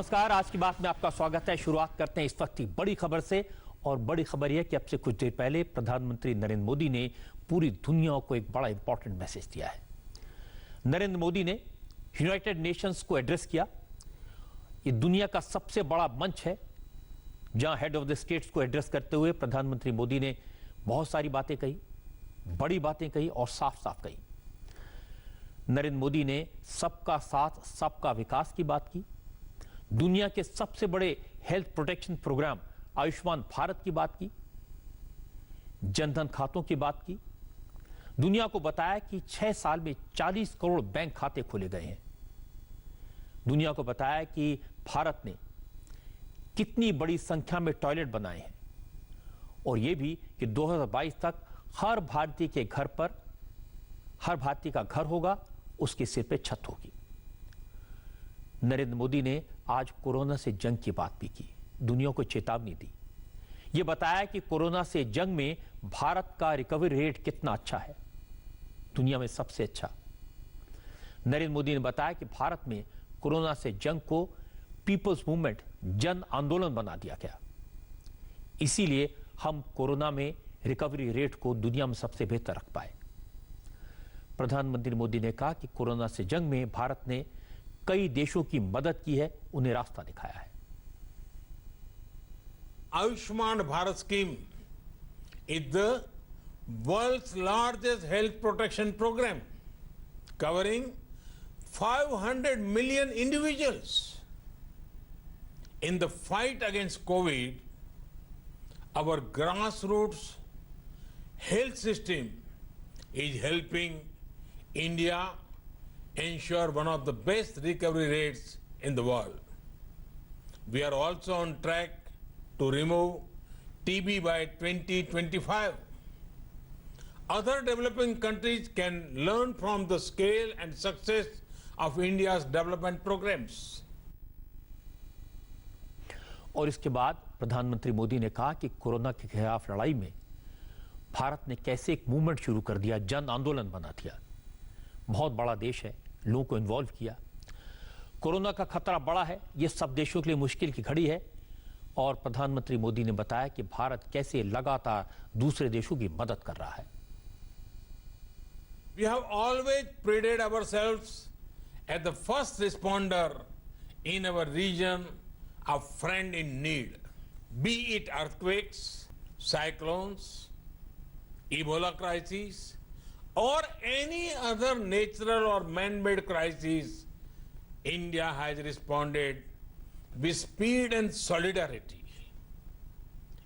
नमस्कार, आज की बात में आपका स्वागत है। शुरुआत करते हैं इस वक्त की बड़ी खबर से। और बड़ी खबर यह कि अब से कुछ देर पहले प्रधानमंत्री नरेंद्र मोदी ने पूरी दुनिया को एक बड़ा इंपॉर्टेंट मैसेज दिया है। नरेंद्र मोदी ने यूनाइटेड नेशंस को एड्रेस किया। ये दुनिया का सबसे बड़ा मंच है जहां हेड ऑफ द स्टेट्स को एड्रेस करते हुए प्रधानमंत्री मोदी ने बहुत सारी बातें कही, बड़ी बातें कही और साफ साफ कही। नरेंद्र मोदी ने सबका साथ सबका विकास की बात की, दुनिया के सबसे बड़े health protection programme Ayushman Bharat की बात की, जनधन खातों की बात की, दुनिया को बताया कि 6 साल में 40 करोड़ बैंक खाते खोले गए हैं। दुनिया को बताया कि भारत ने कितनी बड़ी संख्या में टॉयलेट बनाए हैं और यह भी कि 2022 तक हर भारतीय के घर पर हर भारतीय का घर होगा, उसके सिर पे छत होगी। नरेंद्र मोदी ने आज कोरोना से जंग की बात भी की, दुनिया को चेतावनी दी, यह बताया कि कोरोना से जंग में भारत का रिकवरी रेट कितना अच्छा है, दुनिया में सबसे अच्छा। नरेंद्र मोदी ने बताया कि भारत में कोरोना से जंग को पीपल्स मूवमेंट, जन आंदोलन बना दिया गया, इसीलिए हम कोरोना में रिकवरी रेट को दुनिया में सबसे बेहतर रख पाए। प्रधानमंत्री मोदी ने कहा कि कोरोना से जंग में भारत ने कई देशों की मदद की है, उन्हें रास्ता दिखाया है। Ayushman Bharat scheme is the world's largest health protection program, covering 500 million individuals. In the fight against COVID, our grassroots health system is helping India ensure one of the best recovery rates in the world. We are also on track to remove TB by 2025. Other developing countries can learn from the scale and success of India's development programs. और इसके बाद प्रधानमंत्री मोदी ने कहा कि corona के खिलाफ लड़ाई में भारत ने कैसे एक मूवमेंट शुरू कर दिया, जन आंदोलन बना दिया। बहुत बड़ा देश है, लोगों को इन्वॉल्व किया। कोरोना का खतरा बड़ा है, यह सब देशों के लिए मुश्किल की घड़ी है। और प्रधानमंत्री मोदी ने बताया कि भारत कैसे लगातार दूसरे देशों की मदद कर रहा है। We have always prided ourselves as the first responder in our region, a friend in need, be it earthquakes, cyclones, Ebola crises, or any other natural or man-made crisis. India has responded with speed and solidarity.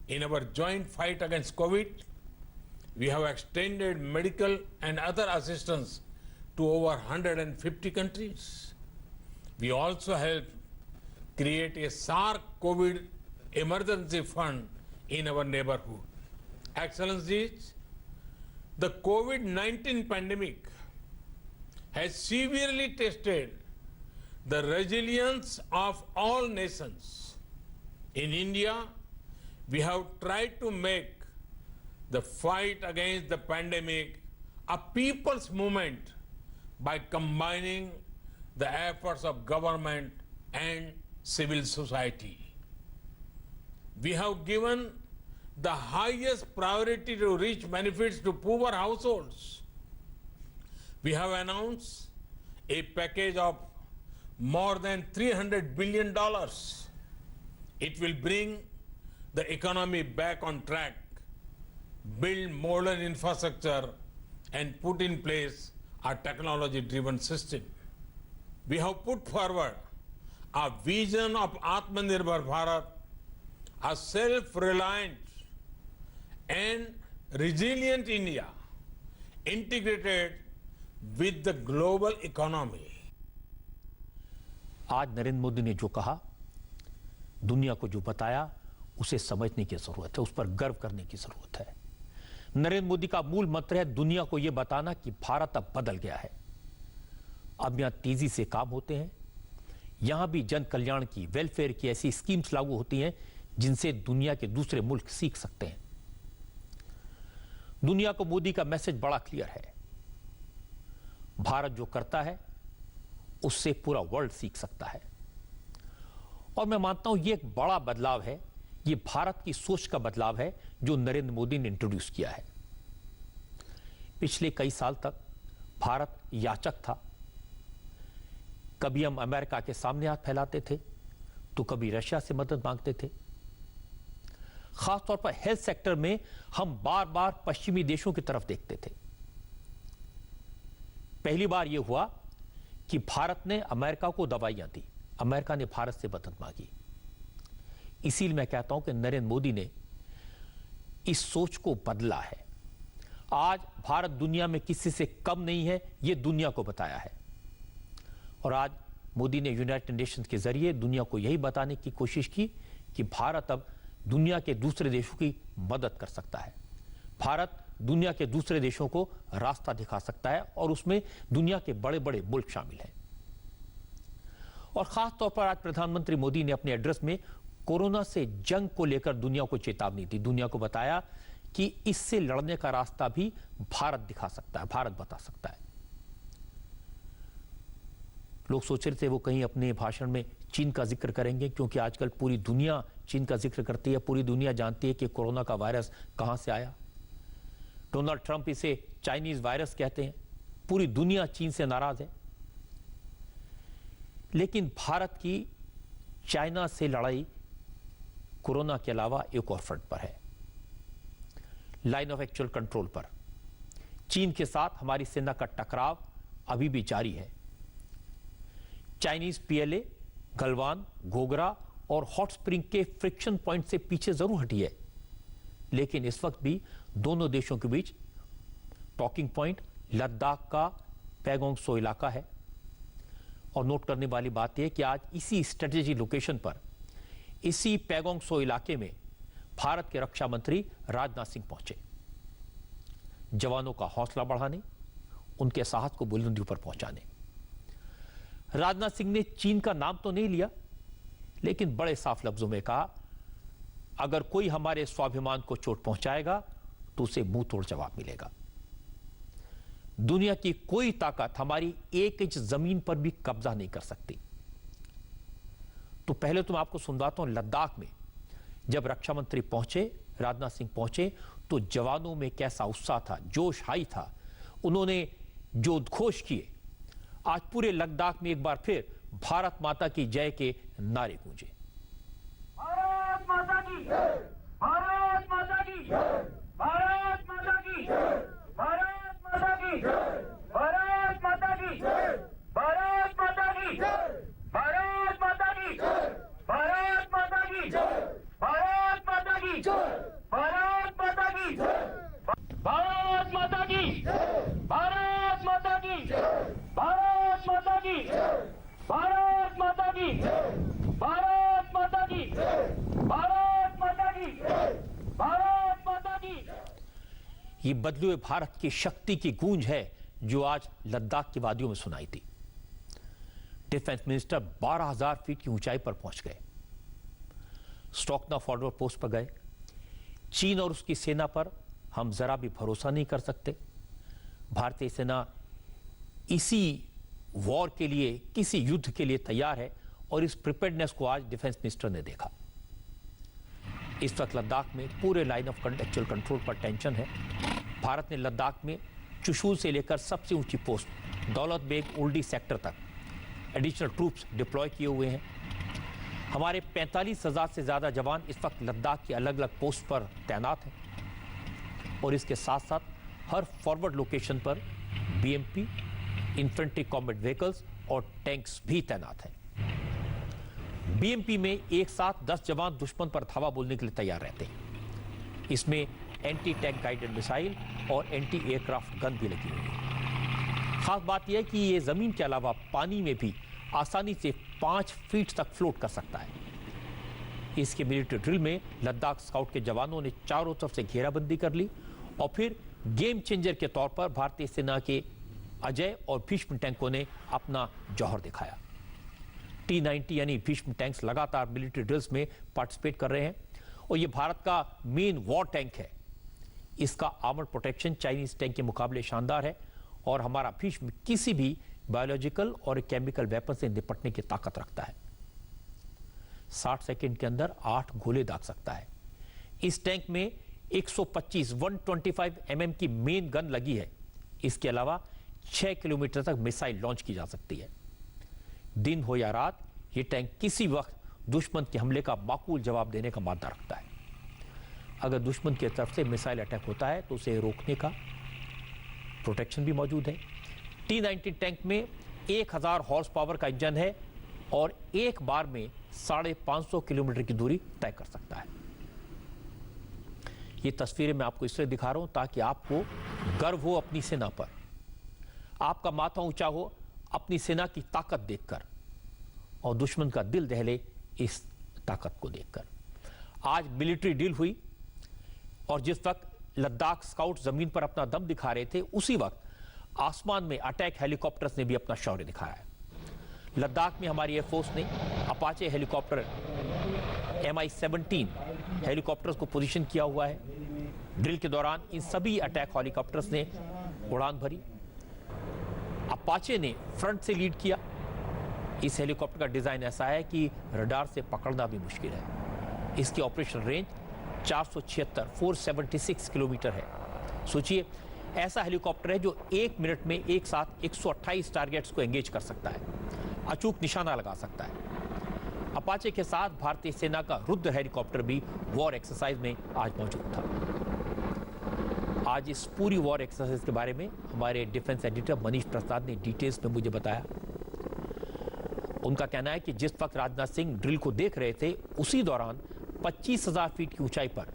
In our joint fight against COVID, we have extended medical and other assistance to over 150 countries. We also helped create a SARC COVID emergency fund in our neighborhood. Excellencies, the COVID-19 pandemic has severely tested the resilience of all nations. In India, we have tried to make the fight against the pandemic a people's movement by combining the efforts of government and civil society. We have given the highest priority to reach benefits to poor households. We have announced a package of more than $300 billion. It will bring the economy back on track, build modern infrastructure, and put in place a technology-driven system. We have put forward a vision of Atmanirbhar Bharat, a self-reliant and resilient India integrated with the global economy. आज नरेंद्र मोदी ने जो कहा, दुनिया को जो बताया, उसे समझने की जरूरत है, उस पर गर्व करने की जरूरत है। नरेंद्र मोदी का मूल मंत्र है दुनिया को यह बताना कि भारत अब बदल गया है। अब यहां तेजी से काम होते हैं, यहां भी जन कल्याण की, वेलफेयर की ऐसी स्कीम्स लागू होती हैं जिनसे दुनिया के दूसरे मुल्क सीख सकते हैं। दुनिया को मोदी का मैसेज बड़ा क्लियर है, भारत जो करता है उससे पूरा वर्ल्ड सीख सकता है। और मैं मानता हूं ये एक बड़ा बदलाव है, ये भारत की सोच का बदलाव है जो नरेंद्र मोदी ने इंट्रोड्यूस किया है। पिछले कई साल तक भारत याचक था। कभी हम अमेरिका के सामने हाथ फैलाते थे तो कभी रशिया से मदद मांगते थे। खासतौर पर हेल्थ सेक्टर में हम बार बार पश्चिमी देशों की तरफ देखते थे। पहली बार यह हुआ कि भारत ने अमेरिका को दवाइयां दी, अमेरिका ने भारत से मदद मांगी। इसीलिए मैं कहता हूं कि नरेंद्र मोदी ने इस सोच को बदला है। आज भारत दुनिया में किसी से कम नहीं है, यह दुनिया को बताया है। और आज मोदी ने यूनाइटेड नेशंस के जरिए दुनिया को यही बताने की कोशिश की कि भारत अब दुनिया के दूसरे देशों की मदद कर सकता है। भारत दुनिया के दूसरे देशों को रास्ता दिखा सकता है और उसमें दुनिया के बड़े बड़े मुल्क शामिल हैं। और खास तौर पर आज प्रधानमंत्री मोदी ने अपने एड्रेस में कोरोना से जंग को लेकर दुनिया को चेतावनी दी, दुनिया को बताया कि इससे लड़ने का रास्ता भी भारत दिखा सकता है, भारत बता सकता है। लोग सोच रहे थे वो कहीं अपने भाषण में चीन का जिक्र करेंगे, क्योंकि आजकल पूरी दुनिया चीन का जिक्र करती है, पूरी दुनिया जानती है कि कोरोना का वायरस कहां से आया। डोनाल्ड ट्रंप इसे चाइनीज वायरस कहते हैं। पूरी दुनिया चीन से नाराज है। लेकिन भारत की चाइना से लड़ाई कोरोना के अलावा एक और फ्रंट पर है, लाइन ऑफ एक्चुअल कंट्रोल पर। चीन के साथ हमारी सेना का टकराव अभी भी जारी है। चाइनीज पीएलए गलवान, घोघरा और हॉट स्प्रिंग के फ्रिक्शन पॉइंट से पीछे जरूर हटी है, लेकिन इस वक्त भी दोनों देशों के बीच टॉकिंग पॉइंट लद्दाख का पैगोंग सो इलाका है। और नोट करने वाली बात यह कि आज इसी स्ट्रेटेजी लोकेशन पर, इसी पैगोंग सो इलाके में भारत के रक्षा मंत्री राजनाथ सिंह पहुंचे, जवानों का हौसला बढ़ाने, उनके साहस को बुलंदी पर पहुंचाने। राजनाथ सिंह ने चीन का नाम तो नहीं लिया, लेकिन बड़े साफ लफ्जों में कहा, अगर कोई हमारे स्वाभिमान को चोट पहुंचाएगा तो उसे मुंह तोड़ जवाब मिलेगा। दुनिया की कोई ताकत हमारी एक इंच जमीन पर भी कब्जा नहीं कर सकती। तो पहले तो मैं आपको सुनवाता हूं, लद्दाख में जब रक्षा मंत्री पहुंचे, राजनाथ सिंह पहुंचे, तो जवानों में कैसा उत्साह था, जोश हाई था। उन्होंने जो उद्घोष किए, आज पूरे लद्दाख में एक बार फिर भारत माता की जय के नारे गूंजे। भारत माता की जय, भारत माता की जय, भारत माता की जय, भारत माता की जय, भारत माता की जय, भारत माता की जय, भारत माता की जय, भारत माता की जय, भारत माता की जय, भारत माता की जय, भारत माता की जय, भारत माता की जय, भारत माता की जय, भारत माता की जय, भारत माता की जय, भारत माता की जय, भारत माता की जय। ये बदले हुए भारत की शक्ति की गूंज है जो आज लद्दाख की वादियों में सुनाई थी। डिफेंस मिनिस्टर 12,000 फीट की ऊंचाई पर पहुंच गए, स्टॉकना फॉरवर्ड पोस्ट पर गए। चीन और उसकी सेना पर हम जरा भी भरोसा नहीं कर सकते। भारतीय सेना इसी वॉर के लिए, किसी युद्ध के लिए तैयार है, और इस प्रिपेयर्डनेस को आज डिफेंस मिनिस्टर ने देखा। इस वक्त लद्दाख में पूरे लाइन ऑफ एक्चुअल कंट्रोल पर टेंशन है। भारत ने लद्दाख में चुशूल से लेकर सबसे ऊंची पोस्ट दौलत बेग उल्डी सेक्टर तक एडिशनल ट्रूप्स डिप्लॉय किए हुए हैं। हमारे 45,000 से ज्यादा जवान इस वक्त लद्दाख की अलग अलग पोस्ट पर तैनात हैं, और इसके साथ साथ हर फॉरवर्ड लोकेशन पर बीएमपी, इन्फेंट्री कॉम्बैट व्हीकल्स और टैंक्स भी तैनात हैं। बीएमपी में एक साथ 10 जवान दुश्मन पर धावा बोलने के लिए तैयार रहते हैं। इसमें एंटी टैंक गाइडेड मिसाइल और एंटी एयरक्राफ्ट गन भी लगी हुई है। खास बात यह है कि ये जमीन के अलावा पानी में भी आसानी से 5 फीट तक फ्लोट कर सकता है। इसके मिलिट्री ड्रिल में लद्दाख स्काउट के जवानों ने चारों तरफ से घेराबंदी कर ली, और फिर गेम चेंजर के तौर पर भारतीय सेना के अजय और भीष्म टैंकों ने अपना जौहर दिखाया। T-90 यानी भीष्म टैंक्स लगातार मिलिट्री ड्रिल्स में पार्टिसिपेट कर रहे हैं, और यह भारत का मेन वॉर टैंक है। इसका आर्मर प्रोटेक्शन चाइनीज टैंक के मुकाबले शानदार है, और हमारा भीष्म किसी भी बायोलॉजिकल और केमिकल वेपन से निपटने की ताकत रखता है। 60 सेकंड के अंदर 8 गोले दाग सकता है। इस टैंक में 125 mm की मेन गन लगी है। इसके अलावा 6 किलोमीटर तक मिसाइल लॉन्च की जा सकती है। दिन हो या रात, यह टैंक किसी वक्त दुश्मन के हमले का माकूल जवाब देने का मादा रखता है। अगर दुश्मन की तरफ से मिसाइल अटैक होता है तो उसे रोकने का प्रोटेक्शन भी मौजूद है। T-90 टैंक में 1000 हॉर्स पावर का इंजन है और एक बार में 550 किलोमीटर की दूरी तय कर सकता है। ये तस्वीरें मैं आपको इसलिए दिखा रहा हूं ताकि आपको गर्व हो अपनी सेना पर, आपका माथा ऊंचा हो अपनी सेना की ताकत देखकर और दुश्मन का दिल दहले इस ताकत को देखकर। आज मिलिट्री डील हुई और जिस वक्त लद्दाख स्काउट जमीन पर अपना दम दिखा रहे थे, उसी वक्त आसमान में अटैक हेलीकॉप्टर्स ने भी अपना शौर्य दिखाया है। लद्दाख में हमारी एयरफोर्स ने अपाचे हेलीकॉप्टर Mi-17 हेलीकॉप्टर्स को पोजीशन किया हुआ है। ड्रिल के दौरान इन सभी अटैक हेलीकॉप्टर्स ने उड़ान भरी। अपाचे ने फ्रंट से लीड किया। इस हेलीकॉप्टर का डिजाइन ऐसा है कि रडार से पकड़ना भी मुश्किल है। इसकी ऑपरेशन रेंज 476 किलोमीटर है। सोचिए, ऐसा हेलीकॉप्टर है जो 1 मिनट में एक साथ 128 टारगेट्स को एंगेज कर सकता है, अचूक निशाना लगा सकता है। अपाचे के साथ भारतीय सेना का रुद्र हेलीकॉप्टर भी वॉर एक्सरसाइज में आज मौजूद था। आज इस पूरी वॉर एक्सरसाइज के बारे में हमारे डिफेंस एडिटर मनीष प्रसाद ने डिटेल्स में मुझे बताया। उनका कहना है कि जिस वक्त राजनाथ सिंह ड्रिल को देख रहे थे, उसी दौरान 25,000 फीट की ऊंचाई पर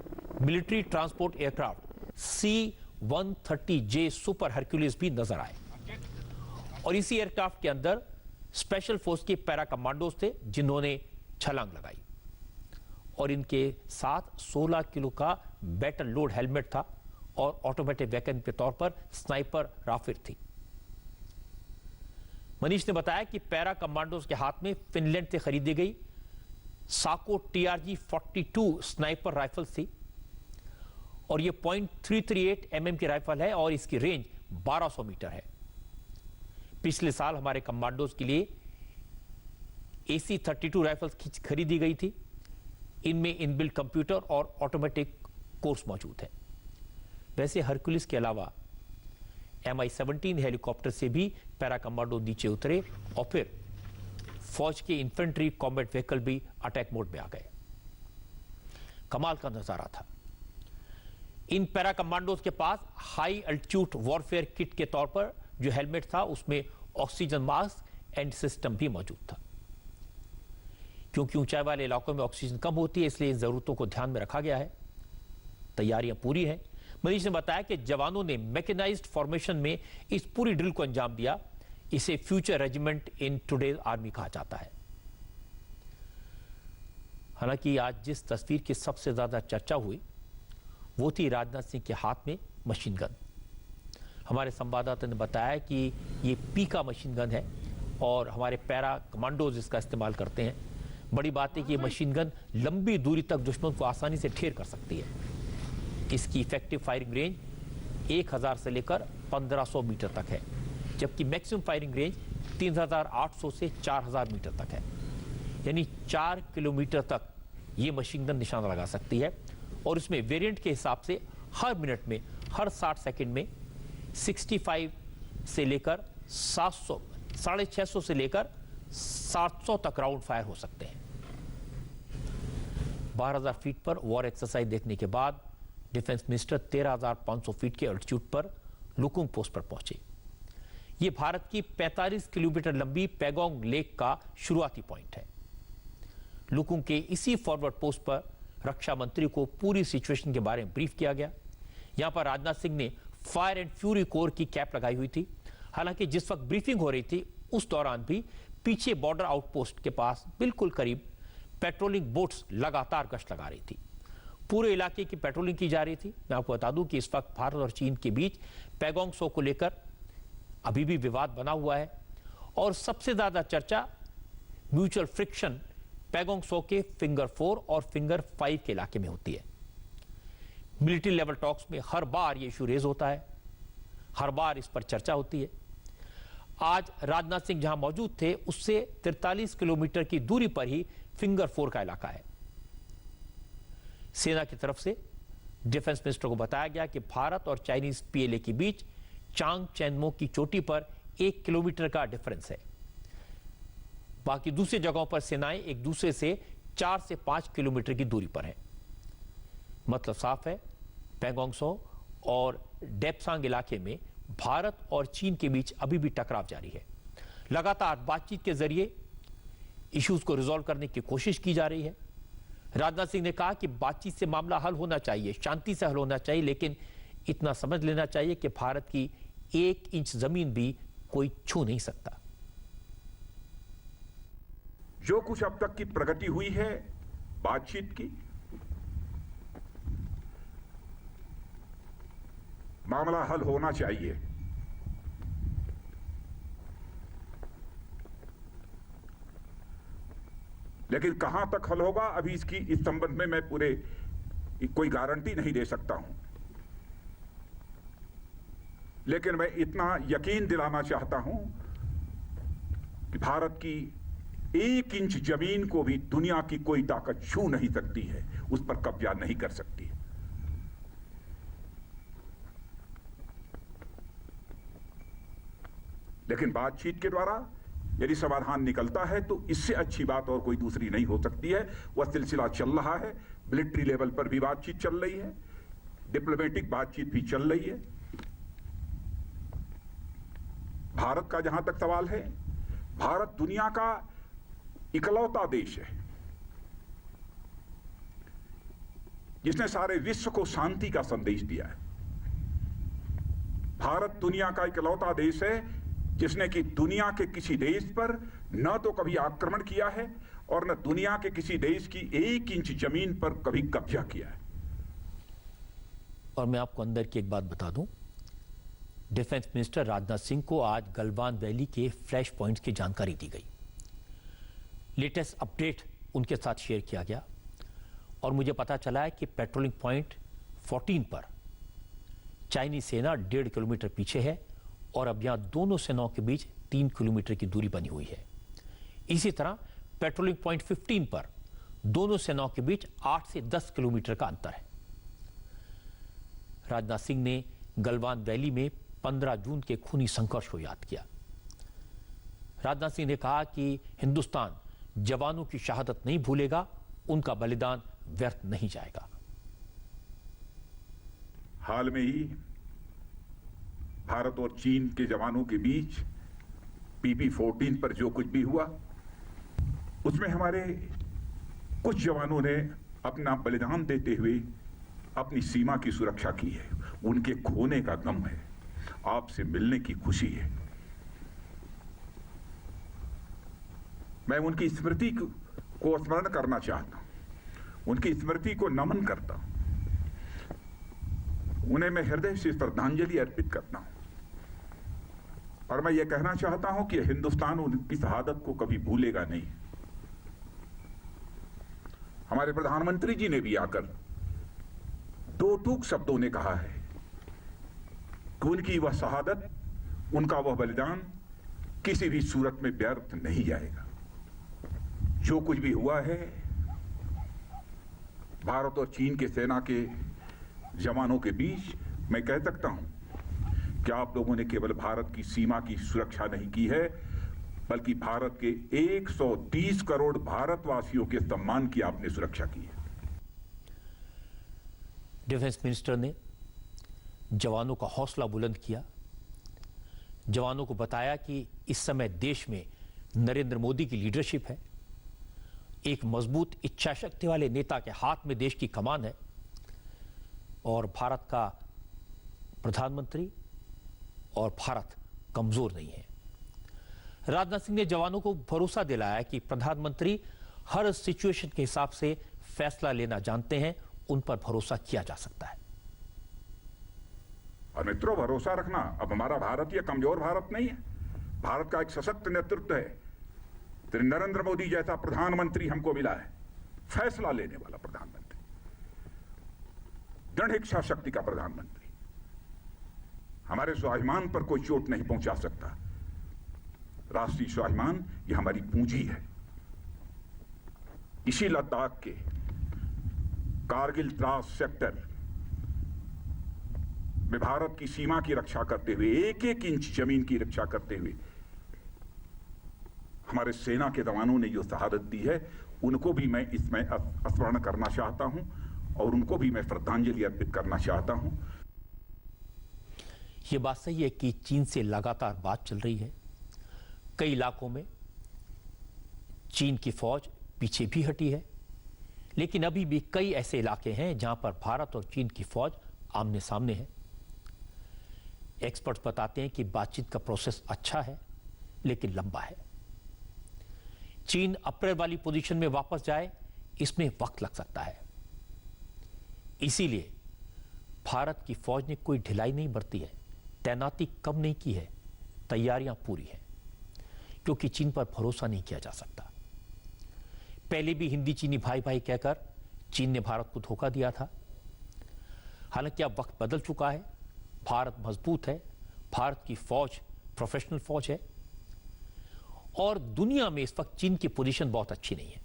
military transport aircraft C-130J super Hercules भी नजर आए और इसी एयरक्राफ्ट के अंदर स्पेशल फोर्स के पैरा कमांडोज थे जिन्होंने छलांग लगाई और इनके साथ 16 किलो का बैटल लोड हेलमेट था और ऑटोमेटिक वेपन के तौर पर स्नाइपर राफिल थी। मनीष ने बताया कि पैरा कमांडोज के हाथ में फिनलैंड से खरीदी गई साको TRG-42 स्नाइपर राइफल थी और यह .338 mm की राइफल है और इसकी रेंज 1200 मीटर है। पिछले साल हमारे कमांडोज के लिए AC-32 राइफल्स खरीदी गई थी। इनमें इनबिल्ट कंप्यूटर और ऑटोमेटिक कोर्स मौजूद है। वैसे हरक्यूलिस के अलावा Mi-17 हेलीकॉप्टर से भी पैरा कमांडो नीचे उतरे और फिर फौज के इन्फेंट्री कॉम्बैट व्हीकल भी अटैक मोड में आ गए। कमाल का नजारा था। इन पैरा कमांडोज के पास हाई अल्टीट्यूड वॉरफेयर किट के तौर पर जो हेलमेट था, उसमें ऑक्सीजन मास्क एंड सिस्टम भी मौजूद था। क्योंकि ऊंचाई वाले इलाकों में ऑक्सीजन कम होती है, इसलिए इन जरूरतों को ध्यान में रखा गया है। तैयारियां पूरी हैं। मनीष ने बताया कि जवानों ने मैकेनाइज्ड फॉर्मेशन में इस पूरी ड्रिल को अंजाम दिया। इसे future regiment in today's army कहा जाता है। हालांकि आज जिस तस्वीर की सबसे ज्यादा चर्चा हुई वो थी राजनाथ सिंह के हाथ में मशीन गन। हमारे संवाददाता ने बताया कि ये पीका मशीन गन है और हमारे पैरा कमांडोज इसका इस्तेमाल करते हैं। बड़ी बात है कि ये मशीन गन लंबी दूरी तक दुश्मन को आसानी से ढेर कर सकती है। इसकी इफेक्टिव फायरिंग रेंज 1000 से लेकर 1500 मीटर तक है, जबकि मैक्सिमम फायरिंग रेंज 3800 से 4000 मीटर तक है। यानी 4 किलोमीटर तक ये मशीन गन निशाना लगा सकती है और इसमें वेरिएंट के हिसाब से हर मिनट में, हर 60 सेकंड में 65 से लेकर 700, 650 से लेकर 700 तक राउंड फायर हो सकते हैं। 12,000 फीट पर वॉर एक्सरसाइज देखने के बाद डिफेंस मिनिस्टर 13,500 फीट के अल्टीट्यूड पर लुकुंग पोस्ट पर पहुंचे। यह भारत की 45 किलोमीटर लंबी पैगोंग लेक का शुरुआती पॉइंट है। लुकुंग के इसी फॉरवर्ड पोस्ट पर रक्षा मंत्री को पूरी सिचुएशन के बारे में ब्रीफ किया गया। यहां पर राजनाथ सिंह ने फायर एंड फ्यूरी कोर की कैप लगाई हुई थी। हालांकि जिस वक्त ब्रीफिंग हो रही थी उस दौरान भी पीछे बॉर्डर आउटपोस्ट के पास बिल्कुल करीब पेट्रोलिंग बोट्स लगातार गश्त लगा रही थी। पूरे इलाके की पेट्रोलिंग की जा रही थी। मैं आपको बता दूं कि इस वक्त भारत और चीन के बीच पैगोंग त्सो को लेकर अभी भी विवाद बना हुआ है और सबसे ज्यादा चर्चा म्यूचुअल फ्रिक्शन पैगोंग त्सो के फिंगर 4 और फिंगर 5 के इलाके में होती है। मिलिट्री लेवल टॉक्स में हर बार ये इशू रेज होता है, हर बार इस पर चर्चा होती है। आज राजनाथ सिंह जहां मौजूद थे उससे 43 किलोमीटर की दूरी पर ही फिंगर 4 का इलाका है। सेना की तरफ से डिफेंस मिनिस्टर को बताया गया कि भारत और चाइनीज पीएलए के बीच चांग चेनमो की चोटी पर 1 किलोमीटर का डिफरेंस है। बाकी दूसरी जगहों पर सेनाएं एक दूसरे से 4 से 5 किलोमीटर की दूरी पर हैं। मतलब साफ है, पैंगोंग त्सो और डेप्सांग इलाके में भारत और चीन के बीच अभी भी टकराव जारी है। लगातार बातचीत के जरिए इश्यूज को रिजॉल्व करने की कोशिश की जा रही है। राजनाथ सिंह ने कहा कि बातचीत से मामला हल होना चाहिए, शांति से हल होना चाहिए, लेकिन इतना समझ लेना चाहिए कि भारत की 1 इंच जमीन भी कोई छू नहीं सकता। जो कुछ अब तक की प्रगति हुई है बातचीत की, मामला हल होना चाहिए। लेकिन कहां तक हल होगा अभी इस संबंध में मैं कोई गारंटी नहीं दे सकता हूं। लेकिन मैं इतना यकीन दिलाना चाहता हूं कि भारत की 1 इंच जमीन को भी दुनिया की कोई ताकत छू नहीं सकती है, उस पर कब्जा नहीं कर सकती। लेकिन बातचीत के द्वारा यदि समाधान निकलता है तो इससे अच्छी बात और कोई दूसरी नहीं हो सकती है। वह सिलसिला चल रहा है, मिलिट्री लेवल पर भी बातचीत चल रही है, डिप्लोमेटिक बातचीत भी चल रही है। भारत का जहां तक सवाल है, भारत दुनिया का इकलौता देश है जिसने सारे विश्व को शांति का संदेश दिया है। भारत दुनिया का इकलौता देश है जिसने कि दुनिया के किसी देश पर न तो कभी आक्रमण किया है और न दुनिया के किसी देश की 1 इंच जमीन पर कभी कब्जा किया है। और मैं आपको अंदर की एक बात बता दूं, डिफेंस मिनिस्टर राजनाथ सिंह को आज गलवान वैली के फ्लैश पॉइंट्स की जानकारी दी गई। लेटेस्ट अपडेट उनके साथ शेयर किया गया और मुझे पता चला है कि पेट्रोलिंग पॉइंट 14 पर चाइनीज सेना 1.5 किलोमीटर पीछे है और अब यहां दोनों सेनाओं के बीच 3 किलोमीटर की दूरी बनी हुई है। इसी तरह पेट्रोलिंग पॉइंट 15 पर दोनों सेनाओं के बीच 8 से 10 किलोमीटर का अंतर है। राजनाथ सिंह ने गलवान वैली में 15 जून के खूनी संघर्ष को याद किया। राजनाथ सिंह ने कहा कि हिंदुस्तान जवानों की शहादत नहीं भूलेगा, उनका बलिदान व्यर्थ नहीं जाएगा। हाल में ही भारत और चीन के जवानों के बीच PP-14 पर जो कुछ भी हुआ, उसमें हमारे कुछ जवानों ने अपना बलिदान देते हुए अपनी सीमा की सुरक्षा की है। उनके खोने का गम है, आपसे मिलने की खुशी है। मैं उनकी स्मृति को स्मरण करना चाहता हूं, उनकी स्मृति को नमन करता हूं, उन्हें मैं हृदय से श्रद्धांजलि अर्पित करता हूं। और मैं ये कहना चाहता हूं कि हिंदुस्तान उनकी शहादत को कभी भूलेगा नहीं। हमारे प्रधानमंत्री जी ने भी आकर 2 टूक शब्दों ने कहा है कि उनकी वह शहादत, उनका वह बलिदान किसी भी सूरत में व्यर्थ नहीं जाएगा। जो कुछ भी हुआ है, भारत और चीन के सेना के जवानों के बीच, मैं कह सकता हूं कि आप लोगों ने केवल भारत की सीमा की सुरक्षा नहीं की है, बल्कि भारत के 130 करोड़ भारतवासियों के सम्मान की आपने सुरक्षा की है। डिफेंस मिनिस्टर ने जवानों का हौसला बुलंद किया, जवानों को बताया कि इस समय देश में नरेंद्र मोदी की लीडरशिप है, एक मजबूत इच्छा शक्ति वाले नेता के हाथ में देश की कमान है और भारत का प्रधानमंत्री और भारत कमजोर नहीं है। राजनाथ सिंह ने जवानों को भरोसा दिलाया कि प्रधानमंत्री हर सिचुएशन के हिसाब से फैसला लेना जानते हैं, उन पर भरोसा किया जा सकता है। और मित्रों, भरोसा रखना, अब हमारा भारत ये कमजोर भारत नहीं है। भारत का एक सशक्त नेतृत्व है। नरेंद्र मोदी जैसा प्रधानमंत्री हमको मिला है, फैसला लेने वाला प्रधानमंत्री, दृढ़ इच्छा शक्ति का प्रधानमंत्री। हमारे स्वाभिमान पर कोई चोट नहीं पहुंचा सकता। राष्ट्रीय स्वाभिमान ये हमारी पूंजी है। इसी लद्दाख के कारगिल द्रास सेक्टर में भारत की सीमा की रक्षा करते हुए, एक एक इंच जमीन की रक्षा करते हुए हमारे सेना के जवानों ने जो शहादत दी है, उनको भी मैं इसमें स्मरण करना चाहता हूं और उनको भी मैं श्रद्धांजलि अर्पित करना चाहता हूं। ये बात सही है कि चीन से लगातार बात चल रही है। कई इलाकों में चीन की फौज पीछे भी हटी है, लेकिन अभी भी कई ऐसे इलाके हैं जहां पर भारत और चीन की फौज आमने सामने है। एक्सपर्ट्स बताते हैं कि बातचीत का प्रोसेस अच्छा है, लेकिन लंबा है। चीन अप्रैल वाली पोजीशन में वापस जाए, इसमें वक्त लग सकता है। इसीलिए भारत की फौज ने कोई ढिलाई नहीं बरती है, तैनाती कम नहीं की है, तैयारियां पूरी हैं, क्योंकि चीन पर भरोसा नहीं किया जा सकता। पहले भी हिंदी चीनी भाई भाई कहकर चीन ने भारत को धोखा दिया था। हालांकि अब वक्त बदल चुका है, भारत मजबूत है, भारत की फौज प्रोफेशनल फौज है और दुनिया में इस वक्त चीन की पोजीशन बहुत अच्छी नहीं है।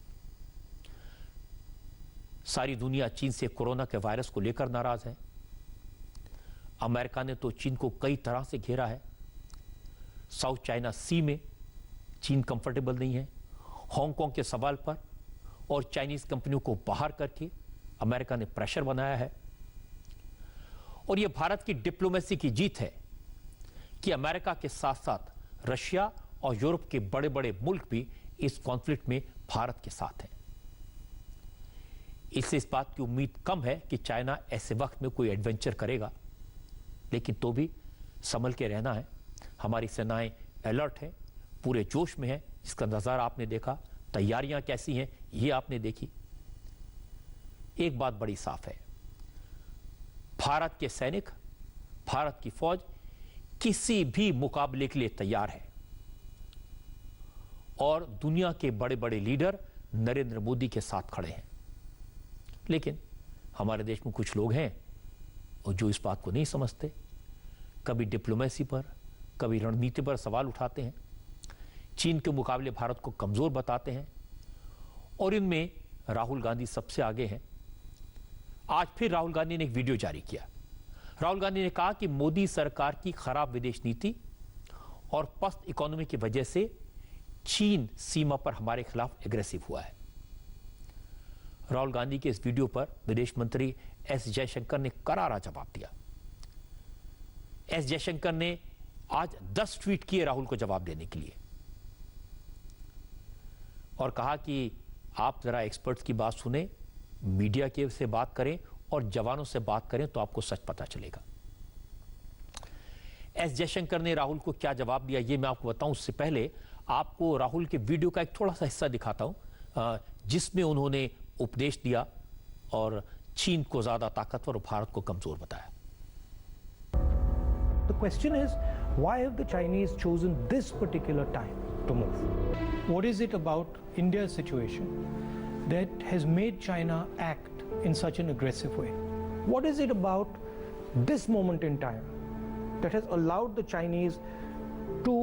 सारी दुनिया चीन से कोरोना के वायरस को लेकर नाराज है। अमेरिका ने तो चीन को कई तरह से घेरा है। साउथ चाइना सी में चीन कंफर्टेबल नहीं है। हांगकांग के सवाल पर और चाइनीज कंपनियों को बाहर करके अमेरिका ने प्रेशर बनाया है। और यह भारत की डिप्लोमेसी की जीत है कि अमेरिका के साथ साथ रशिया और यूरोप के बड़े बड़े मुल्क भी इस कॉन्फ्लिक्ट में भारत के साथ हैं। इससे इस बात की उम्मीद कम है कि चाइना ऐसे वक्त में कोई एडवेंचर करेगा, लेकिन तो भी संभल के रहना है। हमारी सेनाएं अलर्ट है, पूरे जोश में है, इसका नजारा आपने देखा। तैयारियां कैसी हैं ये आपने देखी। एक बात बड़ी साफ है, भारत के सैनिक, भारत की फौज किसी भी मुकाबले के लिए तैयार है और दुनिया के बड़े बड़े लीडर नरेंद्र मोदी के साथ खड़े हैं। लेकिन हमारे देश में कुछ लोग हैं और जो इस बात को नहीं समझते, कभी डिप्लोमेसी पर, कभी रणनीति पर सवाल उठाते हैं, चीन के मुकाबले भारत को कमजोर बताते हैं और इनमें राहुल गांधी सबसे आगे हैं। आज फिर राहुल गांधी ने एक वीडियो जारी किया। राहुल गांधी ने कहा कि मोदी सरकार की खराब विदेश नीति और पस्त इकोनॉमी की वजह से चीन सीमा पर हमारे खिलाफ एग्रेसिव हुआ है। राहुल गांधी के इस वीडियो पर विदेश मंत्री एस जयशंकर ने करारा जवाब दिया। एस जयशंकर ने आज 10 ट्वीट किए राहुल को जवाब देने के लिए और कहा कि आप जरा एक्सपर्ट्स की बात सुने, मीडिया के से बात करें और जवानों से बात करें तो आपको सच पता चलेगा। एस जयशंकर ने राहुल को क्या जवाब दिया ये मैं आपको बताऊं, उससे पहले आपको राहुल के वीडियो का एक थोड़ा सा हिस्सा दिखाता हूं जिसमें उन्होंने उपदेश दिया और चीन को ज्यादा ताकतवर और भारत को कमजोर बताया। The question is, why have the Chinese chosen this particular time to move? What is it about India's situation that has made China act in such an aggressive way? What is it about this moment in time that has allowed the Chinese to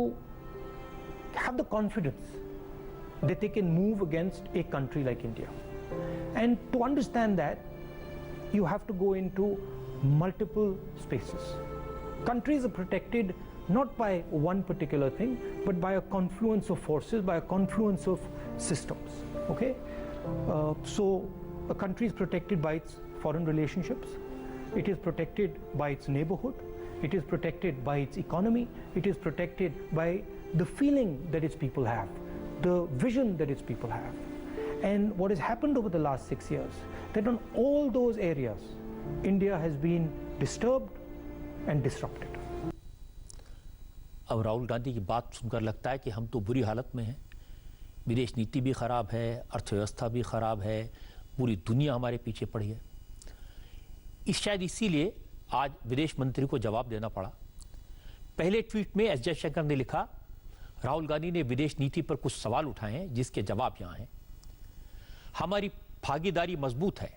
have the confidence that they can move against a country like India? And to understand that, you have to go into multiple spaces. Countries are protected not by one particular thing, but by a confluence of forces, by a confluence of systems. Okay? So a country is protected by its foreign relationships, it is protected by its neighborhood, it is protected by its economy, it is protected by the feeling that its people have, the vision that its people have. And what has happened over the last 6 years, that on all those areas, India has been disturbed and disrupted. अब राहुल गांधी की बात सुनकर लगता है कि हम तो बुरी हालत में हैं, विदेश नीति भी खराब है, अर्थव्यवस्था भी खराब है, पूरी दुनिया हमारे पीछे पड़ी है। शायद इसीलिए आज विदेश मंत्री को जवाब देना पड़ा। पहले ट्वीट में एस जयशंकर ने लिखा, राहुल गांधी ने विदेश नीति पर कुछ सवाल उठाए हैं जिसके जवाब यहां हैं। हमारी भागीदारी मजबूत है।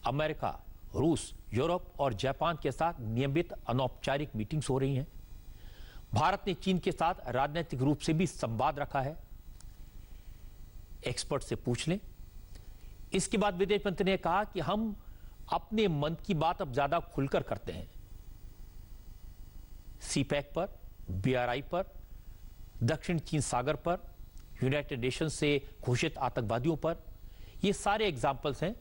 अमेरिका, रूस, यूरोप और जापान के साथ नियमित अनौपचारिक मीटिंग्स हो रही हैं। भारत ने चीन के साथ राजनीतिक रूप से भी संवाद रखा है। एक्सपर्ट से पूछ लें। इसके बाद विदेश मंत्री ने कहा कि हम अपने मन की बात अब ज्यादा खुलकर करते हैं। सीपैक पर, बीआरआई पर, दक्षिण चीन सागर पर, यूनाइटेड नेशन से घोषित आतंकवादियों पर, ये सारे एग्जाम्पल्स हैं।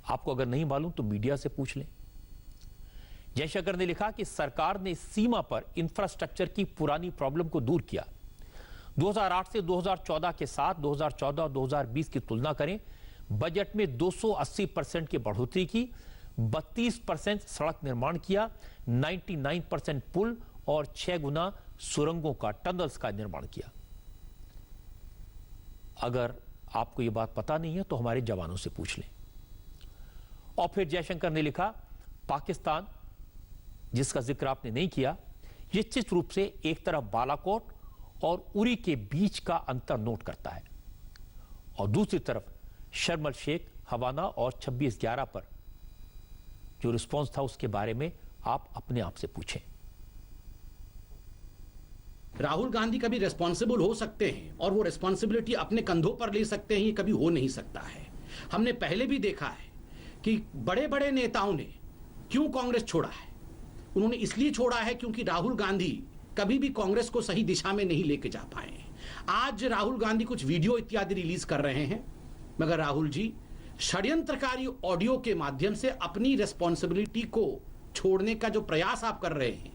आपको अगर नहीं मालूम तो मीडिया से पूछ लें। जयशंकर ने लिखा कि सरकार ने सीमा पर इंफ्रास्ट्रक्चर की पुरानी प्रॉब्लम को दूर किया। 2008 से 2014 के साथ 2014 और 2020 की तुलना करें, बजट में 280% की बढ़ोतरी की, 32% सड़क निर्माण किया, 99% पुल और 6 गुना सुरंगों का, टनल्स का निर्माण किया। अगर आपको यह बात पता नहीं है तो हमारे जवानों से पूछ लें। और फिर जयशंकर ने लिखा, पाकिस्तान, जिसका जिक्र आपने नहीं किया, निश्चित रूप से एक तरफ बालाकोट और उरी के बीच का अंतर नोट करता है और दूसरी तरफ शर्म शेख, हवाना और 26/11 पर जो रिस्पॉन्स था उसके बारे में आप अपने आप से पूछें। राहुल गांधी कभी रेस्पॉन्सिबल हो सकते हैं और वो रेस्पॉन्सिबिलिटी अपने कंधों पर ले सकते हैं, ये कभी हो नहीं सकता है। हमने पहले भी देखा है कि बड़े बड़े नेताओं ने क्यों कांग्रेस छोड़ा है। उन्होंने इसलिए छोड़ा है क्योंकि राहुल गांधी कभी भी कांग्रेस को सही दिशा में नहीं लेके जा पाए। आज राहुल गांधी कुछ वीडियो इत्यादि रिलीज कर रहे हैं, मगर राहुल जी षड्यंत्रकारी ऑडियो के माध्यम से अपनी रेस्पॉन्सिबिलिटी को छोड़ने का जो प्रयास आप कर रहे हैं,